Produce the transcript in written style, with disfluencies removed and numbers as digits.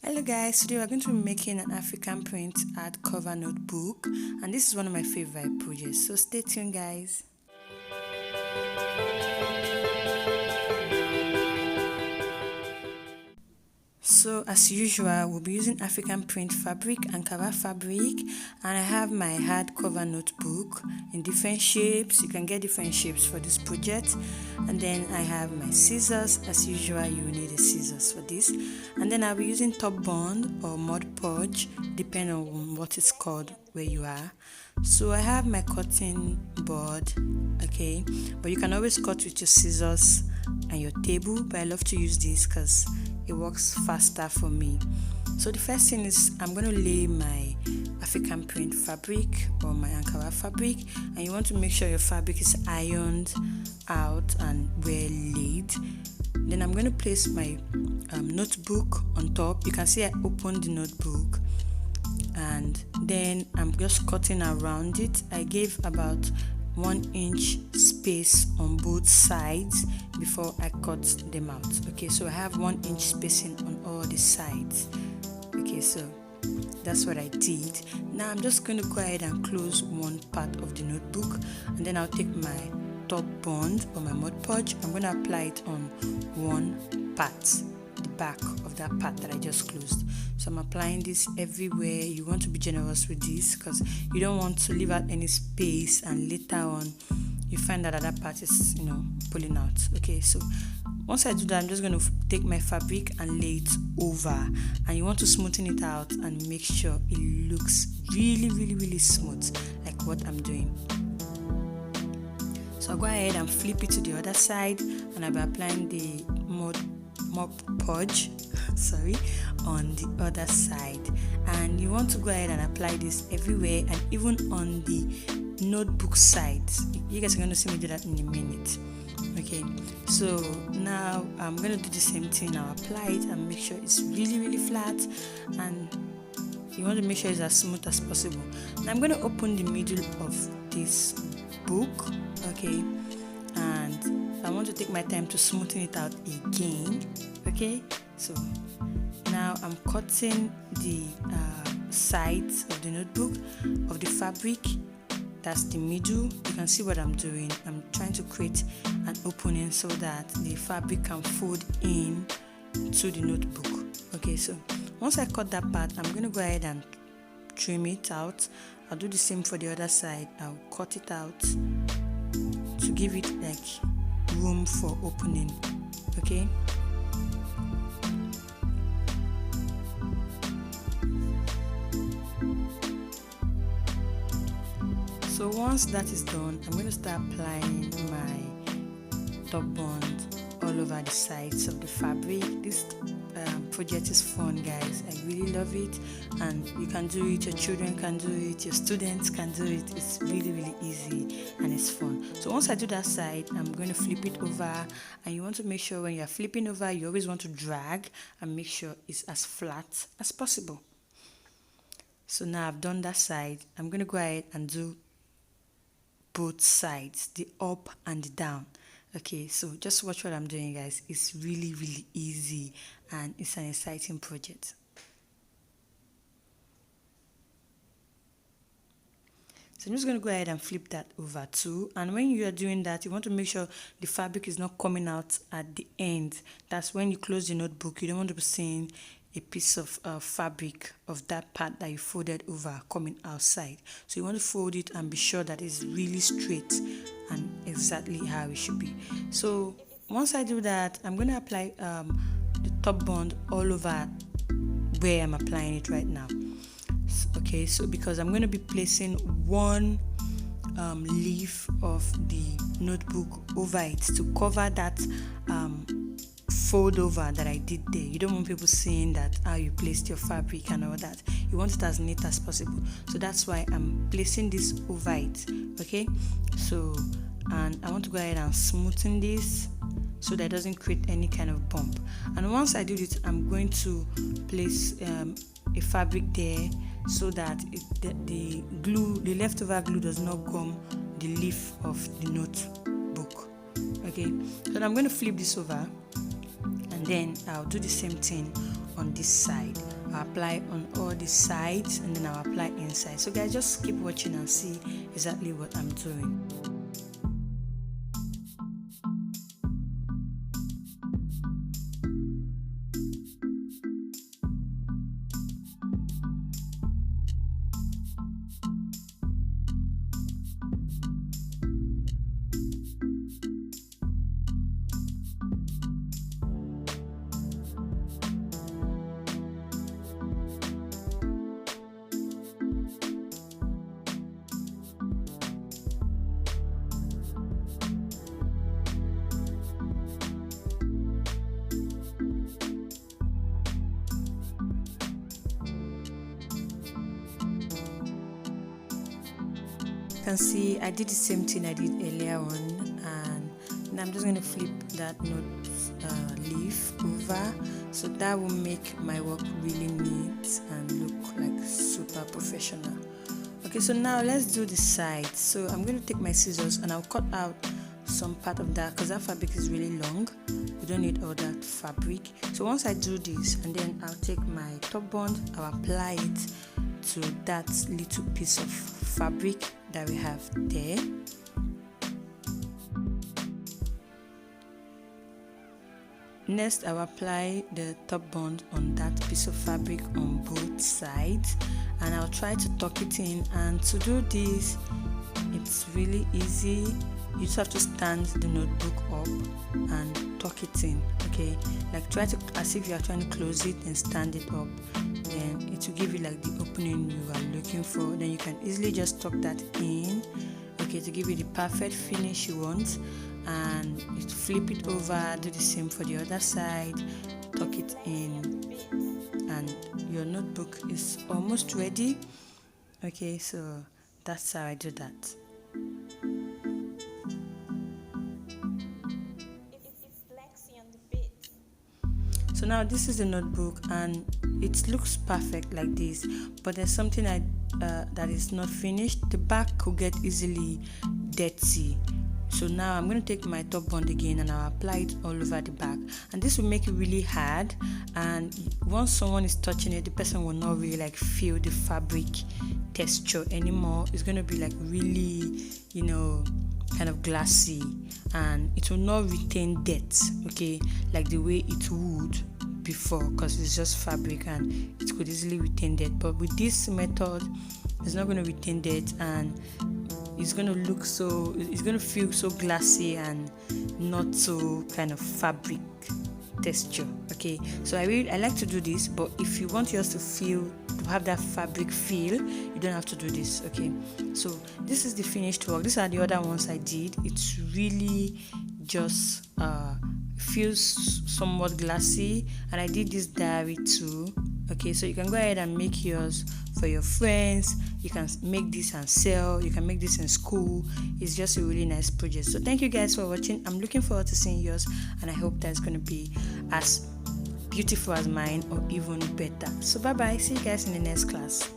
Hello guys, today we're going to be making an African print art cover notebook, and this is one of my favorite projects, so stay tuned guys. So as usual, we'll be using African print fabric, Ankara fabric, and I have my hardcover notebook in different shapes. You can get different shapes for this project. And then I have my scissors. As usual, you will need a scissors for this. And then I'll be using top bond or mud podge, depending on what it's called where you are. So I have my cutting board, okay, but you can always cut with your scissors and your table, but I love to use this because it works faster for me. So the first thing is I'm going to lay my African print fabric or my Ankara fabric, and you want to make sure your fabric is ironed out and well laid. Then I'm going to place my notebook on top. You can see I opened the notebook, and then I'm just cutting around it. I gave about 1 inch space on both sides before I cut them out. Okay, so I have 1 inch spacing on all the sides. Okay, so that's what I did. Now I'm just going to go ahead and close one part of the notebook, and then I'll take my top bond or my Mod Podge. I'm going to apply it on one part, the back of that part that I just closed. So I'm applying this everywhere. You want to be generous with this because you don't want to leave out any space and later on you find that that part is pulling out. Okay, so once I do that, I'm just going to take my fabric and lay it over, and you want to smoothen it out and make sure it looks really smooth, like what I'm doing. So I'll go ahead and flip it to the other side, and I'll be applying the Mod Podge on the other side. And you want to go ahead and apply this everywhere, and even on the notebook sides. You guys are going to see me do that in a minute. Okay, so now I'm going to do the same thing. I'll apply it and make sure it's really flat, and you want to make sure it's as smooth as possible. Now I'm going to open the middle of this book, okay, and I want to take my time to smoothen it out again. Okay, so now I'm cutting the sides of the notebook of the fabric. That's the middle. You can see what I'm doing. I'm trying to create an opening so that the fabric can fold in to the notebook. Okay, so once I cut that part, I'm going to go ahead and trim it out. I'll do the same for the other side. I'll cut it out to give it like room for opening. Okay, so once that is done, I'm going to start applying my top bond all over the sides of the fabric. This project is fun, guys. I really love it, and you can do it, your children can do it, your students can do it. It's really easy and it's fun. So once I do that side, I'm going to flip it over, and you want to make sure when you're flipping over, you always want to drag and make sure it's as flat as possible. So now I've done that side. I'm going to go ahead and do both sides, the up and the down. Okay, so just watch what I'm doing, guys. It's really easy, and it's an exciting project. So I'm just going to go ahead and flip that over too, and when you are doing that, you want to make sure the fabric is not coming out at the end. That's when you close the notebook. You don't want to be seeing a piece of fabric of that part that you folded over coming outside. So you want to fold it and be sure that it's really straight and exactly how it should be. So once I do that, I'm going to apply the top bond all over where I'm applying it right now. Okay, so because I'm going to be placing one leaf of the notebook over it to cover that fold over that I did there. You don't want people seeing that how you placed your fabric and all that. You want it as neat as possible. So that's why I'm placing this over it. Okay, so and I want to go ahead and smoothen this so that it doesn't create any kind of bump. And once I do this, I'm going to place a fabric there so that the leftover glue does not gum the leaf of the notebook. Okay, so I'm going to flip this over, and then I'll do the same thing on this side. I'll apply on all the sides and then I'll apply inside. So guys, just keep watching and see exactly what I'm doing. You can see I did the same thing I did earlier on, and now I'm just going to flip that note leaf over, so that will make my work really neat and look like super professional. Okay, so now let's do the sides. So I'm going to take my scissors and I'll cut out some part of that because that fabric is really long. We don't need all that fabric. So once I do this, and then I'll take my top bond, I'll apply it to that little piece of fabric that we have there. Next, I'll apply the top bond on that piece of fabric on both sides, and I'll try to tuck it in. And to do this, it's really easy. You just have to stand the notebook up and tuck it in. Okay, like try to, as if you are trying to close it and stand it up, then it will give you like the opening you are looking for. Then you can easily just tuck that in, okay, to give you the perfect finish you want. And you flip it over, do the same for the other side, tuck it in, and your notebook is almost ready. Okay, so that's how I do that. So now this is the notebook and it looks perfect like this, but there's something that is not finished. The back could get easily dirty. So now I'm going to take my top bond again and I'll apply it all over the back, and this will make it really hard, and once someone is touching it, the person will not really like feel the fabric texture anymore. It's going to be like really, kind of glassy, and it will not retain dirt, okay, like the way it would before, because it's just fabric and it could easily retain dirt. But with this method, it's not going to retain dirt, and it's going to feel so glassy and not so kind of fabric texture. Okay, so I like to do this, but if you want yours to have that fabric feel, you don't have to do this. Okay, so this is the finished work. These are the other ones I did. It's really just feels somewhat glassy, and I did this diary too. Okay, so you can go ahead and make yours for your friends. You can make this and sell. You can make this in school. It's just a really nice project. So thank you guys for watching. I'm looking forward to seeing yours, and I hope that's going to be as beautiful as mine or even better. So bye bye. See you guys in the next class.